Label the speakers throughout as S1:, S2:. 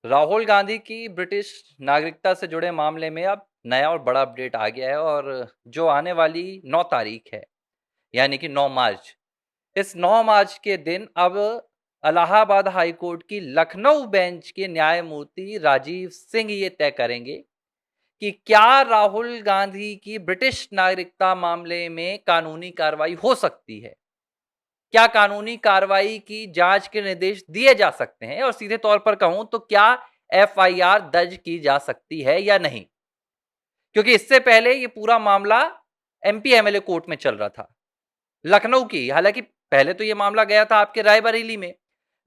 S1: राहुल गांधी की ब्रिटिश नागरिकता से जुड़े मामले में अब नया और बड़ा अपडेट आ गया है और जो आने वाली 9 तारीख है यानी कि 9 मार्च, इस 9 मार्च के दिन अब इलाहाबाद हाई कोर्ट की लखनऊ बेंच के न्यायमूर्ति राजीव सिंह ये तय करेंगे कि क्या राहुल गांधी की ब्रिटिश नागरिकता मामले में कानूनी कार्रवाई हो सकती है, क्या कानूनी कार्रवाई की जांच के निर्देश दिए जा सकते हैं और सीधे तौर पर कहूं तो क्या एफआईआर दर्ज की जा सकती है या नहीं। क्योंकि इससे पहले ये पूरा मामला एमपी एमएलए कोर्ट में चल रहा था लखनऊ की। हालांकि पहले तो ये मामला गया था आपके रायबरेली में,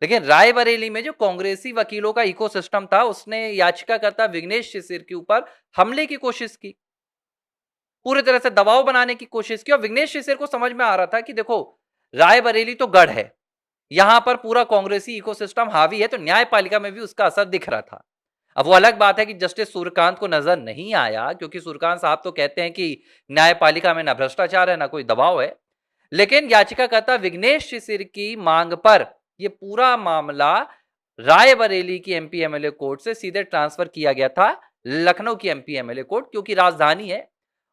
S1: लेकिन रायबरेली में जो कांग्रेसी वकीलों का इकोसिस्टम था उसने याचिकाकर्ता विघ्नेश शिशिर के ऊपर हमले की कोशिश की, पूरी तरह से दबाव बनाने की कोशिश की। और विघ्नेश शिशिर को समझ में आ रहा था कि देखो रायबरेली तो गढ़ है, यहां पर पूरा कांग्रेसी इकोसिस्टम हावी है, तो न्यायपालिका में भी उसका असर दिख रहा था। अब वो अलग बात है कि जस्टिस सूर्यकांत को नजर नहीं आया, क्योंकि सूर्यकांत साहब तो कहते हैं कि न्यायपालिका में ना भ्रष्टाचार है ना कोई दबाव है। लेकिन याचिकाकर्ता विघ्नेश शिशिर की मांग पर यह पूरा मामला रायबरेली की एमपी एमएलए कोर्ट से सीधे ट्रांसफर किया गया था लखनऊ की एमपी एमएलए कोर्ट, क्योंकि राजधानी है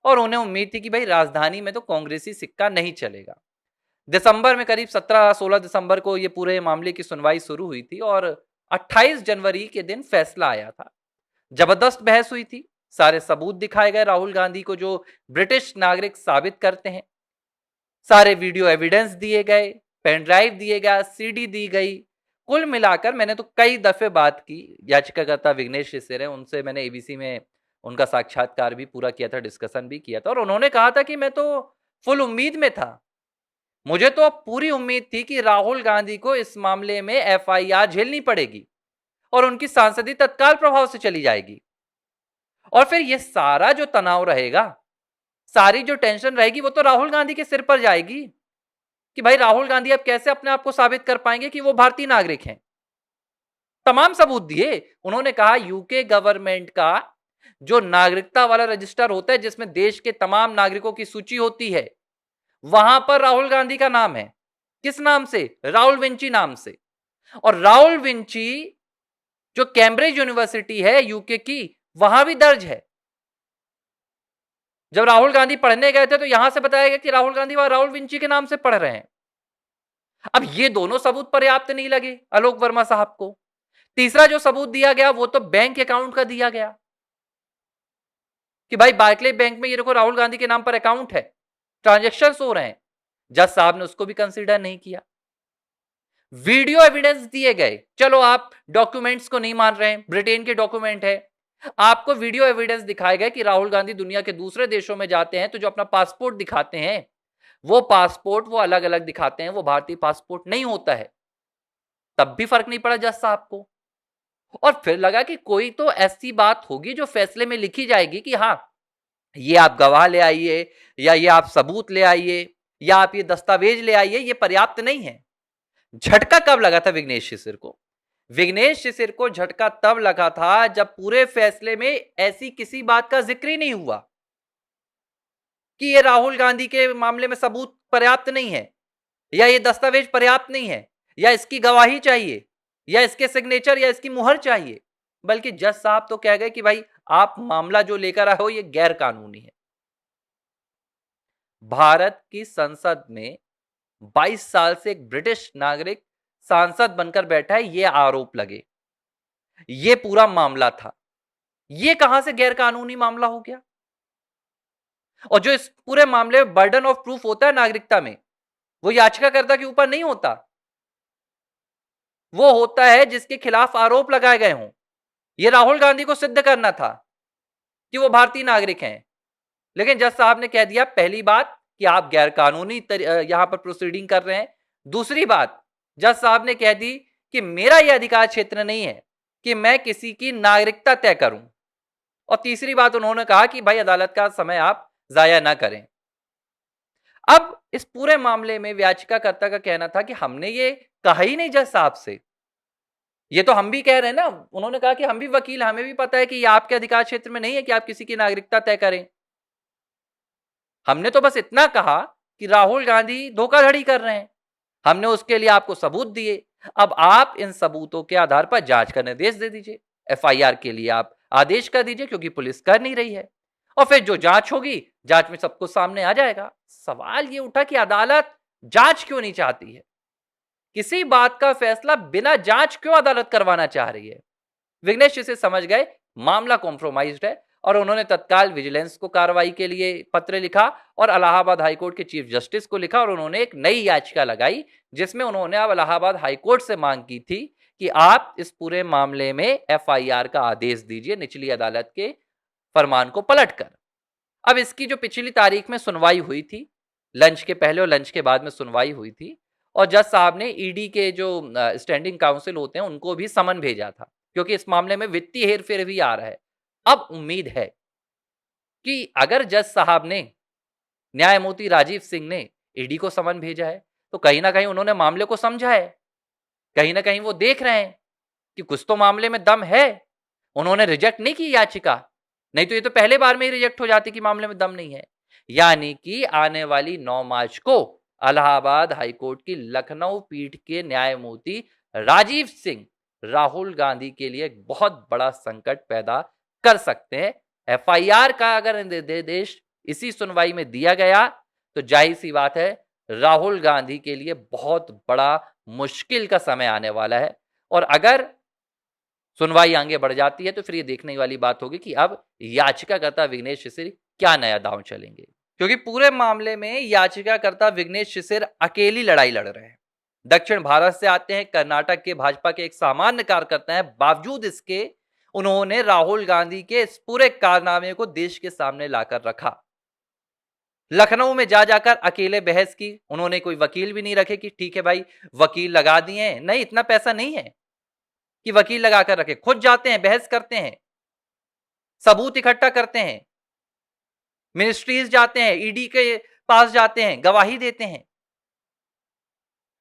S1: और उन्हें उम्मीद थी कि भाई राजधानी में तो कांग्रेसी सिक्का नहीं चलेगा। दिसंबर में करीब 17-16 दिसंबर को ये पूरे मामले की सुनवाई शुरू हुई थी और 28 जनवरी के दिन फैसला आया था। जबरदस्त बहस हुई थी, सारे सबूत दिखाए गए राहुल गांधी को जो ब्रिटिश नागरिक साबित करते हैं, सारे वीडियो एविडेंस दिए गए, पेन ड्राइव दिए गया, सीडी दी गई। कुल मिलाकर मैंने तो कई दफे बात की, याचिकाकर्ता विघ्नेश शिशिर है उनसे मैंने एबीसी में उनका साक्षात्कार भी पूरा किया था, डिस्कशन भी किया था और उन्होंने कहा था कि मैं तो फुल उम्मीद में था, मुझे तो पूरी उम्मीद थी कि राहुल गांधी को इस मामले में एफआईआर झेलनी पड़ेगी और उनकी सांसदी तत्काल प्रभाव से चली जाएगी और फिर यह सारा जो तनाव रहेगा, सारी जो टेंशन रहेगी, वो तो राहुल गांधी के सिर पर जाएगी कि भाई राहुल गांधी अब कैसे अपने आप को साबित कर पाएंगे कि वो भारतीय नागरिक हैं। तमाम सबूत दिए। उन्होंने कहा यूके गवर्नमेंट का जो नागरिकता वाला रजिस्टर होता है जिसमें देश के तमाम नागरिकों की सूची होती है, वहां पर राहुल गांधी का नाम है। किस नाम से? राहुल विंची नाम से। और राहुल विंची जो कैम्ब्रिज यूनिवर्सिटी है यूके की, वहां भी दर्ज है। जब राहुल गांधी पढ़ने गए थे तो यहां से बताया गया कि राहुल गांधी वहां राहुल विंची के नाम से पढ़ रहे हैं। अब ये दोनों सबूत पर्याप्त नहीं लगे आलोक वर्मा साहब को। तीसरा जो सबूत दिया गया वो तो बैंक अकाउंट का दिया गया कि भाई बार्कले बैंक में ये देखो राहुल गांधी के नाम पर अकाउंट है, ट्रांजैक्शंस हो रहे हैं। जज साहब ने उसको भी कंसीडर नहीं किया। वीडियो एविडेंस दिए गए, चलो आप डॉक्यूमेंट्स को नहीं मान रहे हैं, ब्रिटेन के डॉक्यूमेंट है, आपको वीडियो एविडेंस दिखाए गए कि राहुल गांधी दुनिया के दूसरे देशों में जाते हैं तो जो अपना पासपोर्ट दिखाते हैं वो पासपोर्ट वो अलग अलग दिखाते हैं, वो भारतीय पासपोर्ट नहीं होता है। तब भी फर्क नहीं पड़ा जज साहब को। और फिर लगा कि कोई तो ऐसी बात होगी जो फैसले में लिखी जाएगी कि हाँ ये आप गवाह ले आइए या ये आप सबूत ले आइए या आप ये दस्तावेज ले आइए, ये पर्याप्त नहीं है। झटका कब लगा था विघ्नेश शिशिर को? विघ्नेश शिशिर को झटका तब लगा था जब पूरे फैसले में ऐसी किसी बात का जिक्र ही नहीं हुआ कि ये राहुल गांधी के मामले में सबूत पर्याप्त नहीं है या ये दस्तावेज पर्याप्त नहीं है या इसकी गवाही चाहिए या इसके सिग्नेचर या इसकी मुहर चाहिए, बल्कि जज साहब तो कह गए कि भाई आप मामला जो लेकर आए हो ये गैर कानूनी है। भारत की संसद में 22 साल से एक ब्रिटिश नागरिक सांसद बनकर बैठा है, ये आरोप लगे, ये पूरा मामला था, ये कहां से गैर कानूनी मामला हो गया? और जो इस पूरे मामले में बर्डन ऑफ प्रूफ होता है नागरिकता में, वो याचिकाकर्ता के ऊपर नहीं होता, वो होता है जिसके खिलाफ आरोप लगाए गए हों। ये राहुल गांधी को सिद्ध करना था कि वो भारतीय नागरिक हैं, लेकिन जज साहब ने कह दिया पहली बात कि आप गैर कानूनी यहां पर प्रोसीडिंग कर रहे हैं, दूसरी बात जज साहब ने कह दी कि मेरा यह अधिकार क्षेत्र नहीं है कि मैं किसी की नागरिकता तय करूं, और तीसरी बात उन्होंने कहा कि भाई अदालत का समय आप जाया ना करें। अब इस पूरे मामले में याचिकाकर्ता का कहना था कि हमने ये कहा ही नहीं जज साहब से, ये तो हम भी कह रहे हैं ना। उन्होंने कहा कि हम भी वकील, हमें भी पता है कि ये आपके अधिकार क्षेत्र में नहीं है कि आप किसी की नागरिकता तय करें। हमने तो बस इतना कहा कि राहुल गांधी धोखाधड़ी कर रहे हैं, हमने उसके लिए आपको सबूत दिए, अब आप इन सबूतों के आधार पर जांच का निर्देश दे दीजिए। एफआईआर के लिए आप आदेश कर दीजिए, क्योंकि पुलिस कर नहीं रही है, और फिर जो जांच होगी, जांच में सब कुछ सामने आ जाएगा। सवाल ये उठा कि अदालत जांच क्यों नहीं चाहती है? किसी बात का फैसला बिना जांच क्यों अदालत करवाना चाह रही है? विघ्नेश इसे समझ गए मामला कॉम्प्रोमाइज्ड है, और उन्होंने तत्काल विजिलेंस को कार्रवाई के लिए पत्र लिखा और इलाहाबाद हाईकोर्ट के चीफ जस्टिस को लिखा, और उन्होंने एक नई याचिका लगाई जिसमें उन्होंने अब इलाहाबाद हाईकोर्ट से मांग की थी कि आप इस पूरे मामले में एफआईआर का आदेश दीजिए निचली अदालत के फरमान को पलटकर। अब इसकी जो पिछली तारीख में सुनवाई हुई थी, लंच के पहले और लंच के बाद में सुनवाई हुई थी, और जज साहब ने ईडी के जो स्टैंडिंग काउंसिल होते हैं उनको भी समन भेजा था, क्योंकि इस मामले में वित्तीय हेरफेर भी आ रहा है। अब उम्मीद है कि अगर जज साहब ने, न्यायमूर्ति राजीव सिंह ने ईडी को समन भेजा है, तो कहीं ना कहीं उन्होंने मामले को समझा है, कहीं ना कहीं वो देख रहे हैं कि कुछ तो मामले में दम है। उन्होंने रिजेक्ट नहीं की याचिका, नहीं तो ये तो पहले बार में ही रिजेक्ट हो जाती कि मामले में दम नहीं है। यानी कि आने वाली 9 मार्च को इलाहाबाद हाईकोर्ट की लखनऊ पीठ के न्यायमूर्ति राजीव सिंह राहुल गांधी के लिए एक बहुत बड़ा संकट पैदा कर सकते हैं। एफआईआर का अगर निर्देश इसी सुनवाई में दिया गया तो जाहिर सी बात है राहुल गांधी के लिए बहुत बड़ा मुश्किल का समय आने वाला है, और अगर सुनवाई आगे बढ़ जाती है तो फिर ये देखने वाली बात होगी कि अब याचिकाकर्ता विघ्नेश शिशिर क्या नया दांव चलेंगे, क्योंकि पूरे मामले में याचिकाकर्ता विघ्नेश शिशिर अकेली लड़ाई लड़ रहे हैं। दक्षिण भारत से आते हैं, कर्नाटक के भाजपा के एक सामान्य कार्यकर्ता हैं, बावजूद इसके उन्होंने राहुल गांधी के इस पूरे कारनामे को देश के सामने लाकर रखा। लखनऊ में जा जाकर अकेले बहस की, उन्होंने कोई वकील भी नहीं रखे कि ठीक है भाई वकील लगा दिए, नहीं, इतना पैसा नहीं है कि वकील लगाकर रखे, खुद जाते हैं, बहस करते हैं, सबूत इकट्ठा करते हैं, मिनिस्ट्रीज जाते हैं, ईडी के पास जाते हैं, गवाही देते हैं।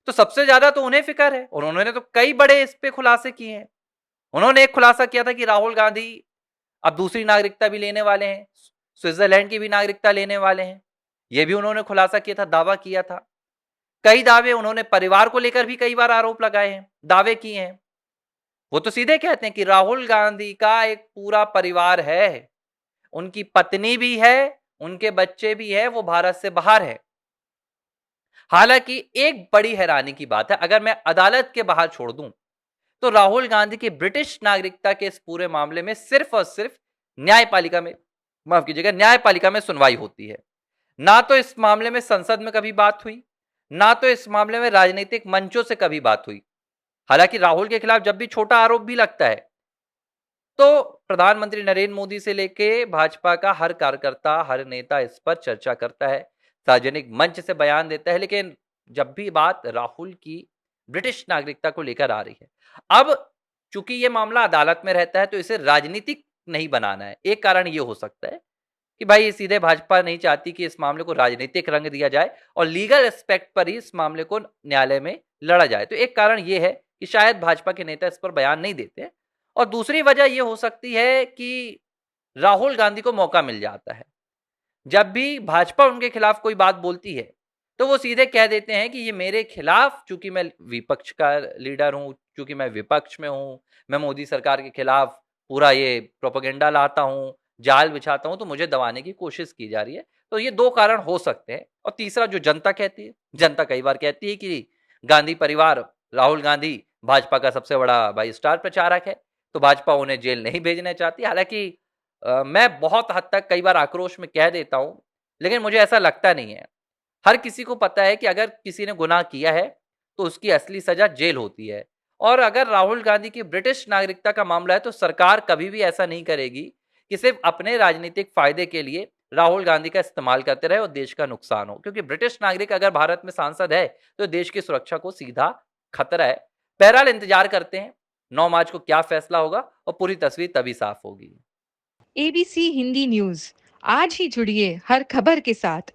S1: तो सबसे ज्यादा तो उन्हें फिक्र है, और उन्होंने तो कई बड़े इस पे खुलासे किए हैं। उन्होंने एक खुलासा किया था कि राहुल गांधी अब दूसरी नागरिकता भी लेने वाले हैं, स्विट्जरलैंड की भी नागरिकता लेने वाले हैं, यह भी उन्होंने खुलासा किया था, दावा किया था। कई दावे उन्होंने परिवार को लेकर भी कई बार आरोप लगाए हैं, दावे किए हैं। वो तो सीधे कहते हैं कि राहुल गांधी का एक पूरा परिवार है, उनकी पत्नी भी है, उनके बच्चे भी है, वो भारत से बाहर है। हालांकि एक बड़ी हैरानी की बात है, अगर मैं अदालत के बाहर छोड़ दूं तो राहुल गांधी की ब्रिटिश नागरिकता के इस पूरे मामले में सिर्फ और सिर्फ न्यायपालिका में, माफ कीजिएगा, न्यायपालिका में सुनवाई होती है। ना तो इस मामले में संसद में कभी बात हुई, ना तो इस मामले में राजनीतिक मंचों से कभी बात हुई। हालांकि राहुल के खिलाफ जब भी छोटा आरोप भी लगता है तो प्रधानमंत्री नरेंद्र मोदी से लेके भाजपा का हर कार्यकर्ता, हर नेता इस पर चर्चा करता है, सार्वजनिक मंच से बयान देता है। लेकिन जब भी बात राहुल की ब्रिटिश नागरिकता को लेकर आ रही है, अब चूंकि ये मामला अदालत में रहता है तो इसे राजनीतिक नहीं बनाना है। एक कारण ये हो सकता है कि भाई सीधे भाजपा नहीं चाहती कि इस मामले को राजनीतिक रंग दिया जाए और लीगल एस्पेक्ट पर ही इस मामले को न्यायालय में लड़ा जाए। तो एक कारण ये है कि शायद भाजपा के नेता इस पर बयान नहीं देते, और दूसरी वजह यह हो सकती है कि राहुल गांधी को मौका मिल जाता है, जब भी भाजपा उनके खिलाफ कोई बात बोलती है तो वो सीधे कह देते हैं कि ये मेरे खिलाफ, चूंकि मैं विपक्ष का लीडर हूं, चूंकि मैं विपक्ष में हूं, मैं मोदी सरकार के खिलाफ पूरा ये प्रोपेगेंडा लाता हूं, जाल बिछाता हूं, तो मुझे दबाने की कोशिश की जा रही है। तो ये दो कारण हो सकते हैं। और तीसरा जो जनता कहती है, जनता कई बार कहती है कि गांधी परिवार, राहुल गांधी भाजपा का सबसे बड़ा भाई स्टार प्रचारक है, तो भाजपा उन्हें जेल नहीं भेजना चाहती। हालांकि मैं बहुत हद तक कई बार आक्रोश में कह देता हूं, लेकिन मुझे ऐसा लगता नहीं है। हर किसी को पता है कि अगर किसी ने गुनाह किया है तो उसकी असली सजा जेल होती है, और अगर राहुल गांधी की ब्रिटिश नागरिकता का मामला है तो सरकार कभी भी ऐसा नहीं करेगी कि सिर्फ अपने राजनीतिक फायदे के लिए राहुल गांधी का इस्तेमाल करते रहे और देश का नुकसान हो, क्योंकि ब्रिटिश नागरिक अगर भारत में सांसद है तो देश की सुरक्षा को सीधा खतरा है। बहरहाल इंतजार करते हैं 9 मार्च को क्या फैसला होगा, और पूरी तस्वीर तभी साफ होगी।
S2: एबीसी हिंदी न्यूज, आज ही जुड़िए हर खबर के साथ।